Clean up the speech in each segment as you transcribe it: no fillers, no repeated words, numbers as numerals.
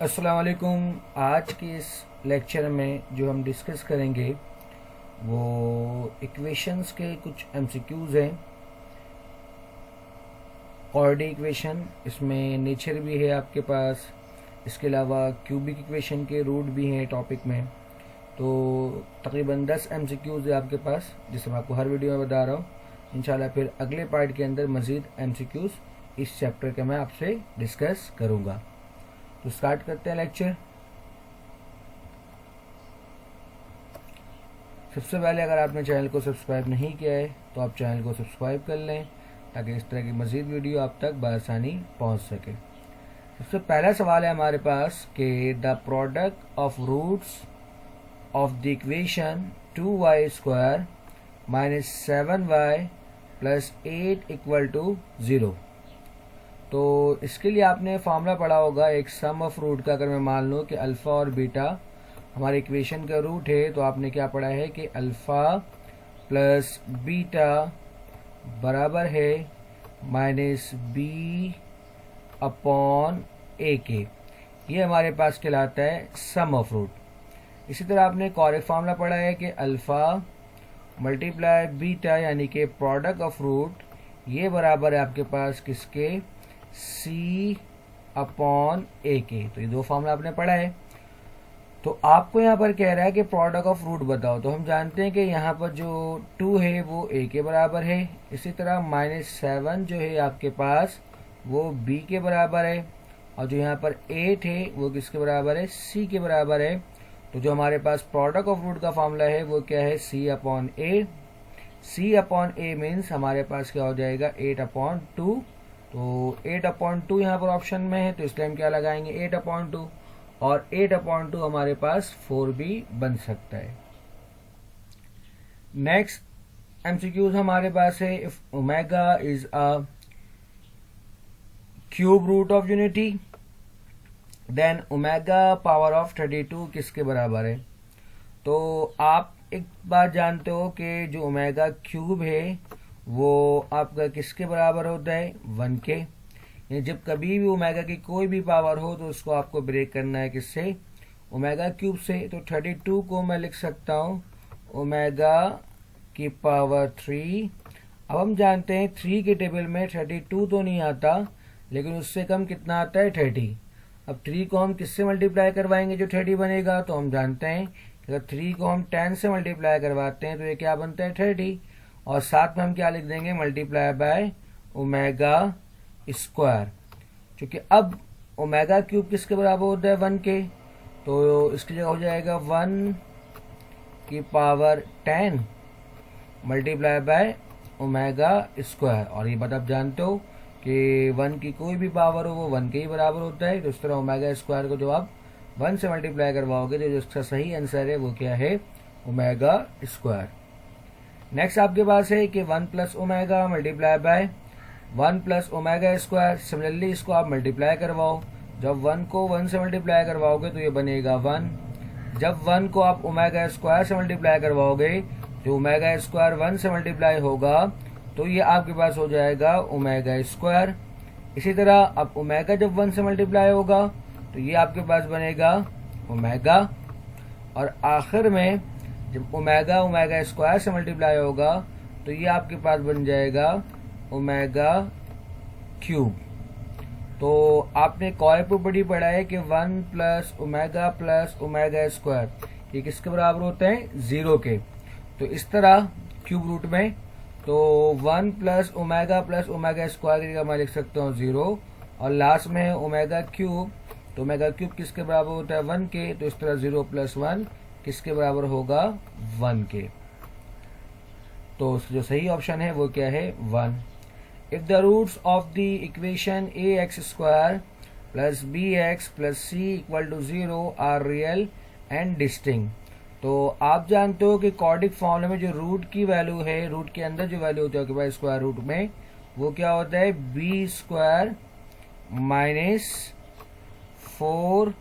अस्सलाम वालेकुम। आज के इस लेक्चर में जो हम डिस्कस करेंगे वो इक्वेशंस के कुछ एमसीक्यूज हैं। क्वाड्रेटिक इक्वेशन, इसमें नेचर भी है आपके पास, इसके अलावा क्यूबिक इक्वेशन के रूट भी हैं टॉपिक में। तो तकरीबन 10 एमसीक्यूज है आपके पास, जिसे मैं आपको हर वीडियो में बता रहा हूँ। इंशाल्लाह फिर अगले पार्ट के अंदर मज़ीद एमसीक्यूज इस चैप्टर के मैं आपसे डिस्कस करूँगा। तो स्टार्ट करते हैं लेक्चर। सबसे पहले अगर आपने चैनल को सब्सक्राइब नहीं किया है तो आप चैनल को सब्सक्राइब कर लें ताकि इस तरह की मज़ीद वीडियो आप तक बआसानी पहुंच सके। सबसे पहला सवाल है हमारे पास कि the product of roots of the equation 2y² - 7y + 8 = 0। तो इसके लिए आपने फार्मूला पढ़ा होगा एक सम ऑफ रूट का। अगर मैं मान लूँ कि अल्फ़ा और बीटा हमारे इक्वेशन का रूट है तो आपने क्या पढ़ा है कि अल्फ़ा प्लस बीटा बराबर है -b/a के। ये हमारे पास कहलाता है सम ऑफ रूट। इसी तरह आपने एक और एक फार्मूला पढ़ा है कि अल्फ़ा मल्टीप्लाई बीटा यानी कि प्रोडक्ट ऑफ रूट, ये बराबर है आपके पास किसके, c/a के। तो ये दो फार्मूला आपने पढ़ा है। तो आपको यहाँ पर कह रहा है कि प्रोडक्ट ऑफ रूट बताओ। तो हम जानते हैं कि यहाँ पर जो 2 है वो a के बराबर है। इसी तरह -7 जो है आपके पास वो b के बराबर है, और जो यहाँ पर 8 है वो किसके बराबर है, c के बराबर है। तो जो हमारे पास प्रोडक्ट ऑफ रूट का फार्मूला है वो क्या है, c/a। c/a मीन्स हमारे पास क्या हो जाएगा, 8/2। तो 8/2 यहाँ पर ऑप्शन में है, तो इस टाइम क्या लगाएंगे, 8/2, और 8/2 हमारे पास 4 भी बन सकता है। नेक्स्ट एमसीक्यूज हमारे पास है, if omega is a cube root of unity then omega power of 32 किसके बराबर है। तो आप एक बात जानते हो कि जो ओमेगा क्यूब है वो आपका किसके बराबर होता है, 1 के। जब कभी भी ओमेगा की कोई भी पावर हो तो उसको आपको ब्रेक करना है किससे, ओमेगा क्यूब से। तो 32 को मैं लिख सकता हूँ ओमेगा की पावर 3। अब हम जानते हैं 3 के टेबल में 32 तो नहीं आता, लेकिन उससे कम कितना आता है, 30। अब 3 को हम किससे मल्टीप्लाई करवाएंगे जो 30 बनेगा, तो हम जानते हैं कि अगर 3 को हम 10 से मल्टीप्लाई करवाते हैं तो ये क्या बनता है, 30। और साथ में हम क्या लिख देंगे, मल्टीप्लाई बाय ओमेगा स्क्वायर। क्योंकि अब ओमेगा क्यूब किसके बराबर होता है, 1 के। तो इसकी जगह हो जाएगा 1 की power 10 multiply by omega square. और ये बात आप जानते हो कि 1 की कोई भी पावर हो वो 1 के ही बराबर होता है। तो इस तरह ओमेगा स्क्वायर को जो आप 1 से मल्टीप्लाई करवाओगे तो जो इसका सही आंसर है वो क्या है, ओमेगा स्क्वायर। नेक्स्ट आपके पास है कि 1 + omega multiply by 1 + omega square. Similarly इसको आप मल्टीप्लाई करवाओ। जब 1 को 1 से मल्टीप्लाई करवाओगे तो ये बनेगा 1। जब 1 को आप ओमेगा स्क्वायर से मल्टीप्लाई करवाओगे, जो ओमेगा स्क्वायर 1 से मल्टीप्लाई होगा तो ये आपके पास हो जाएगा ओमेगा स्क्वायर। इसी तरह अब ओमेगा जब 1 से मल्टीप्लाई होगा तो ये आपके पास बनेगा ओमेगा। और आखिर में जब ओमेगा ओमेगा स्क्वायर से मल्टीप्लाई होगा तो ये आपके पास बन जाएगा ओमेगा क्यूब। तो आपने कॉय प्रॉपर्टी पढ़ा है कि 1 + ओमेगा + ओमेगा स्क्वायर ये किसके बराबर होते हैं, 0 के। तो इस तरह क्यूब रूट में तो 1 + ओमेगा + ओमेगा स्क्वायर की जगह मैं लिख सकता हूँ 0, और लास्ट में है ओमेगा क्यूब। तो ओमेगा क्यूब किसके बराबर होता है, 1 के। तो इस तरह 0 + 1 किसके बराबर होगा, 1 के। तो जो सही ऑप्शन है वो क्या है, 1। If the roots of the equation ax² + bx + c = 0 are real and distinct. तो आप जानते हो कि क्वाड्रेटिक फॉर्मूले में जो रूट की वैल्यू है, रूट के अंदर जो वैल्यू होती है आपके पास स्क्वायर रूट में, वो क्या होता है, b² - 4ac,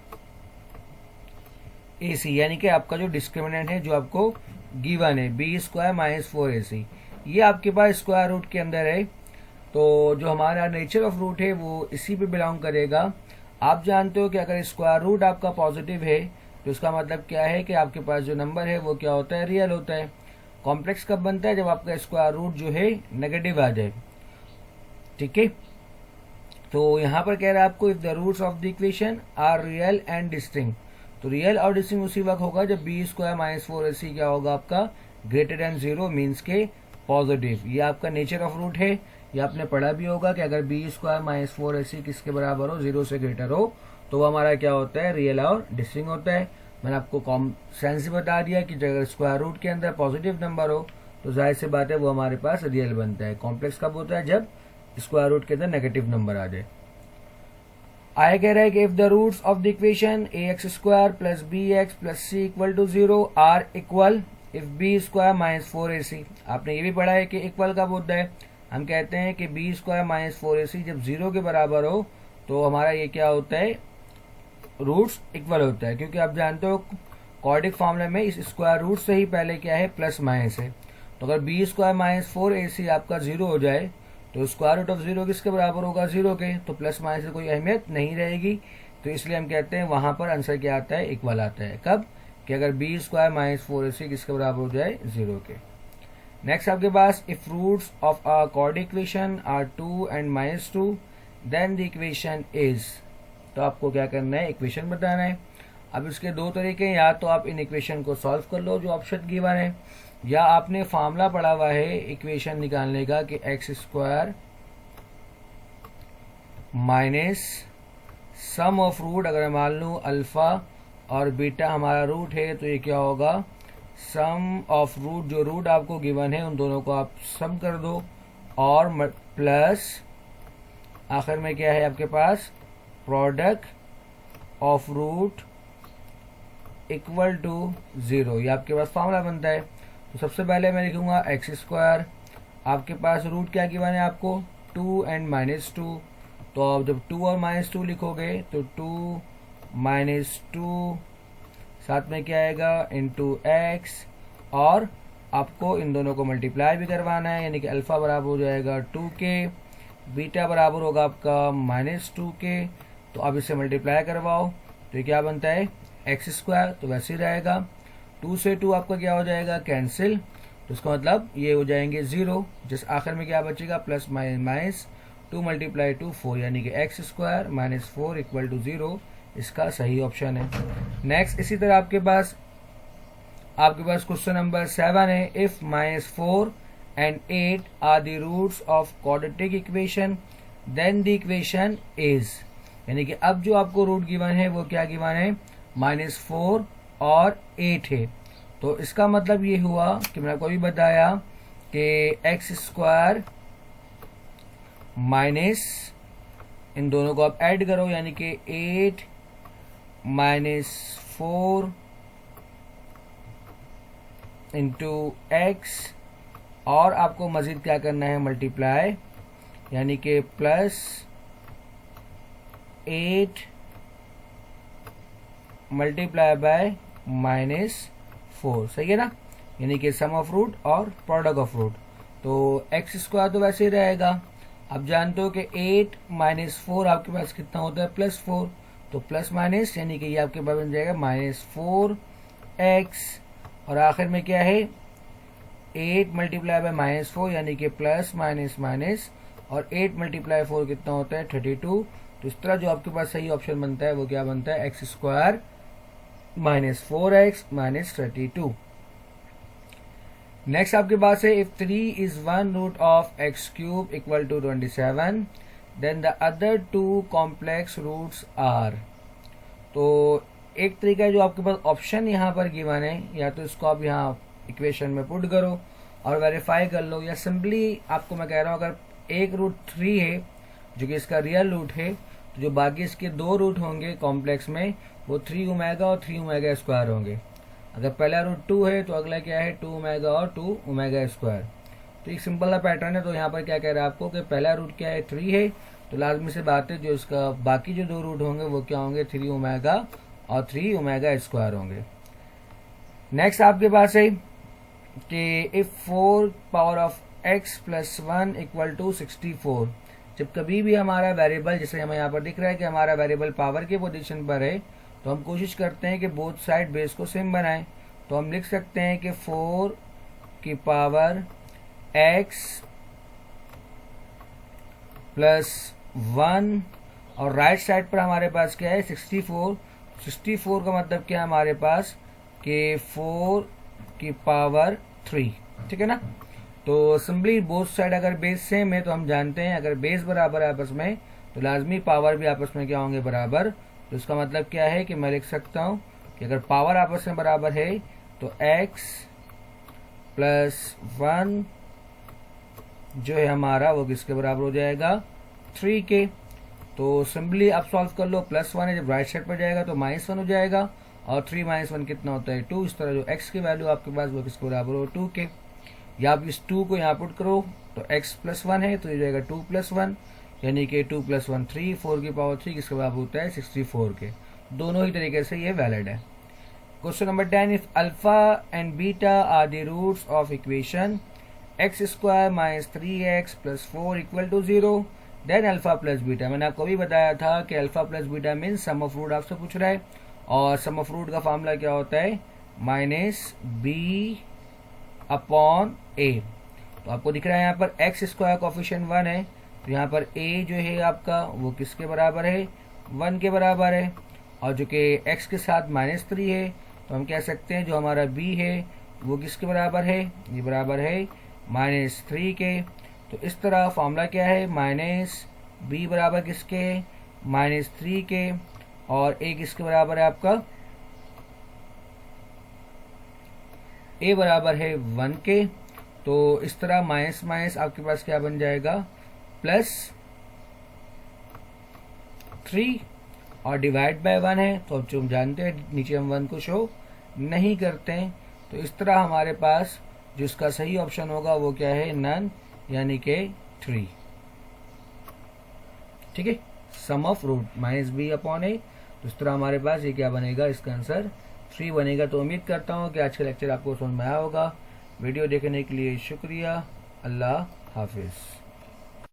यानी कि आपका जो डिस्क्रिमिनेंट है जो आपको गिवन है, b² - 4ac, ये आपके पास स्क्वायर रूट के अंदर है। तो जो हमारा नेचर ऑफ रूट है वो इसी पे बिलोंग करेगा। आप जानते हो कि अगर स्क्वायर रूट आपका पॉजिटिव है तो उसका मतलब क्या है कि आपके पास जो नंबर है वो क्या होता है, रियल होता है। कॉम्प्लेक्स कब बनता है, जब आपका स्क्वायर रूट जो है नेगेटिव आ जाए। ठीक है, तो यहाँ पर कह रहा है आपको if the roots of the equation are real and distinct, तो रियल और डिस्टिंक्ट उसी वक्त होगा जब बी स्क्वायर माइनस 4ac क्या होगा आपका ग्रेटर देन 0 मीन्स के पॉजिटिव। ये आपका नेचर ऑफ रूट है, ये आपने पढ़ा भी होगा कि अगर बी स्क्वायर माइनस 4ac किसके बराबर हो, 0 से ग्रेटर हो, तो वो हमारा क्या होता है, रियल और डिस्टिंक्ट होता है। मैंने आपको कॉमन सेंस बता दिया कि अगर स्क्वायर रूट के अंदर पॉजिटिव नंबर हो तो जाहिर सी बात है वो हमारे पास रियल बनता है। कॉम्प्लेक्स कब होता है, जब स्क्वायर रूट के अंदर नेगेटिव नंबर आ जाए। आगे कह रहा है कि if the roots of the equation ax square plus bx plus c equal to 0 are equal if b square minus 4ac। आपने ये भी पढ़ा है कि इक्वल कब होता है, हम कहते हैं कि b स्क्वायर माइनस 4ac जब 0 के बराबर हो तो हमारा ये क्या होता है, रूट्स इक्वल होता है। क्योंकि आप जानते हो क्वाड्रेटिक फॉर्मूला में इस स्क्वायर रूट से ही पहले क्या है, प्लस माइनस है। तो अगर b स्क्वायर माइनस 4ac आपका 0 हो जाए तो स्क्वायर रूट ऑफ 0 किसके बराबर होगा, 0 के, तो प्लस माइनस की कोई अहमियत नहीं रहेगी। तो इसलिए हम कहते हैं वहां पर आंसर क्या आता है, इक्वल आता है। कब, कि अगर b स्क्वायर माइनस 4ac किसके बराबर हो जाए, 0 के। नेक्स्ट आपके पास if roots of a quadratic equation are 2 and minus 2 then the equation is, तो आपको क्या करना है, इक्वेशन बताना है। अब इसके दो तरीके हैं, या तो आप इन इक्वेशन को सॉल्व कर लो जो ऑप्शन गिवन है, या आपने फॉर्मूला पढ़ा हुआ है इक्वेशन निकालने का कि X square minus sum of root, अगर मान लो अल्फा और बीटा हमारा रूट है तो ये क्या होगा, सम ऑफ रूट, जो रूट आपको गिवन है उन दोनों को आप सम कर दो, और प्लस आखिर में क्या है आपके पास, product of root equal to 0। ये आपके पास फॉर्मूला बनता है। तो सबसे पहले मैं लिखूंगा एक्स स्क्वायर, आपके पास रूट क्या गिवन है आपको, 2 एंड माइनस 2। तो अब जब 2 और माइनस 2 लिखोगे तो 2 माइनस 2 साथ में क्या आएगा, इंटू एक्स, और आपको इन दोनों को मल्टीप्लाई भी करवाना है, यानी कि अल्फा बराबर हो जाएगा 2 के, बीटा बराबर होगा आपका माइनस 2 के। तो अब इसे मल्टीप्लाई करवाओ तो ये क्या बनता है, एक्स स्क्वायर, तो वैसे ही रहेगा। 2 से 2 आपका क्या हो जाएगा, कैंसिल, तो इसका मतलब ये हो जाएंगे 0। जिस आखिर में क्या बचेगा, प्लस माइनस 2 मल्टीप्लाई 2 4, यानी कि X square minus 4 equal to 0 इसका सही ऑप्शन है। नेक्स्ट इसी तरह आपके पास क्वेश्चन नंबर 7 है, if minus 4 and 8 are the roots of quadratic equation then the equation is, यानी कि अब जो आपको रूट गिवन है वो क्या गिवन है, माइनस 4 और 8 है। तो इसका मतलब ये हुआ कि मैंने आपको अभी बताया कि एक्स स्क्वायर माइनस, इन दोनों को आप ऐड करो, यानी कि 8 माइनस 4 इंटू एक्स, और आपको मजीद क्या करना है, मल्टीप्लाई, यानी कि प्लस 8 मल्टीप्लाई बाय माइनस 4, सही है ना, यानी कि सम ऑफ रूट और प्रोडक्ट ऑफ रूट। तो एक्स स्क्वायर तो वैसे ही रहेगा। अब जानते हो कि 8 माइनस 4 आपके पास कितना होता है, प्लस 4, तो प्लस माइनस, यानी कि ये आपके पास बन जाएगा माइनस 4x, और आखिर में क्या है, 8 मल्टीप्लाई बाय माइनस 4, यानी कि प्लस माइनस माइनस, और 8 मल्टीप्लाई 4 कितना होता है, 32। तो इस तरह जो आपके पास सही ऑप्शन बनता है वो क्या बनता है, X square minus 4x minus 32। Next आपके पास है if 3 is 1 root of X cube equal to 27 then the other 2 complex roots are. तो एक तरीका है जो आपके पास ऑप्शन यहाँ पर गिवन है, या तो इसको आप यहाँ इक्वेशन में पुट करो और वेरीफाई कर लो, या सिंपली आपको मैं कह रहा हूँ अगर एक रूट 3 है जो कि इसका रियल रूट है, तो जो बाकी इसके 2 रूट होंगे कॉम्प्लेक्स में वो 3 ओमेगा और 3 ओमेगा स्क्वायर होंगे। अगर पहला रूट 2 है तो अगला क्या है, 2 ओमेगा और 2 ओमेगा स्क्वायर। तो एक सिंपल सा पैटर्न है। तो यहाँ पर क्या कह रहा है आपको कि पहला रूट क्या है, 3 है, तो लाजमी से बात है जो इसका बाकी जो 2 रूट होंगे वो क्या होंगे, 3 ओमेगा और 3 ओमेगा स्क्वायर होंगे। नेक्स्ट आपके पास है कि if 4 power of x plus 1 equal to 64, जब कभी भी हमारा वेरिएबल, जैसे हमें यहाँ पर दिख रहा है कि हमारा वेरिएबल पावर के पोजीशन पर है, तो हम कोशिश करते हैं कि बोथ साइड बेस को सेम बनाएं। तो हम लिख सकते हैं कि 4 की पावर x प्लस 1, और राइट साइड पर हमारे पास क्या है 64। 64 का मतलब क्या है हमारे पास कि 4 की पावर 3, ठीक है ना। तो सिंपली बोथ साइड अगर बेस सेम है तो हम जानते हैं अगर बेस बराबर है आपस में तो लाजमी पावर भी आपस में क्या होंगे, बराबर। तो इसका मतलब क्या है कि मैं लिख सकता हूं कि अगर पावर आपस में बराबर है तो x प्लस 1 जो है हमारा वो किसके बराबर हो जाएगा, 3 के। तो सिंपली आप सॉल्व कर लो, +1 है जब राइट साइड पर जाएगा तो -1 हो जाएगा, और 3 - 1 कितना होता है 2। इस तरह जो x की वैल्यू आपके पास वो किसके बराबर हो, 2 के। या आप इस 2 को यहाँ पुट करो तो x + 1 है तो ये जाएगा 2 + 1, यानी कि 2 + 1 3, 4 की पावर 3 किसके बराबर होता है 64 के। दोनों ही तरीके से ये वैलिड है। Question number 10, if alpha and beta are the roots of equation x² - 3x + 4 = 0, then alpha plus beta. मैंने आपको भी बताया था कि alpha plus beta mean sum of root आपसे पूछ रहा है, और सम ऑफ रूट का फॉर्मूला क्या होता है, -b/a। तो आपको दिख रहा है यहाँ पर x² कोफिशिएंट 1 है, तो यहाँ पर a जो है आपका वो किसके बराबर है, 1 के बराबर है, और जो कि x के साथ -3 है तो हम कह सकते हैं जो हमारा b है वो किसके बराबर है, ये बराबर है -3 के। तो इस तरह फॉर्मूला क्या है, -b बराबर किसके है, -3 के, और a किसके बराबर है आपका, a बराबर है 1 के। तो इस तरह माइनस माइनस आपके पास क्या बन जाएगा, +3, और डिवाइड बाय 1 है तो अब जो हम जानते हैं नीचे हम 1 को शो नहीं करते हैं। तो इस तरह हमारे पास जो इसका सही ऑप्शन होगा वो क्या है, नन, यानी कि 3, ठीक है। सम ऑफ रूट -b/a, तो इस तरह हमारे पास ये क्या बनेगा, इसका आंसर 3 बनेगा। तो उम्मीद करता हूँ कि आज का लेक्चर आपको समझ में आया होगा। वीडियो देखने के लिए शुक्रिया। अल्लाह हाफिज।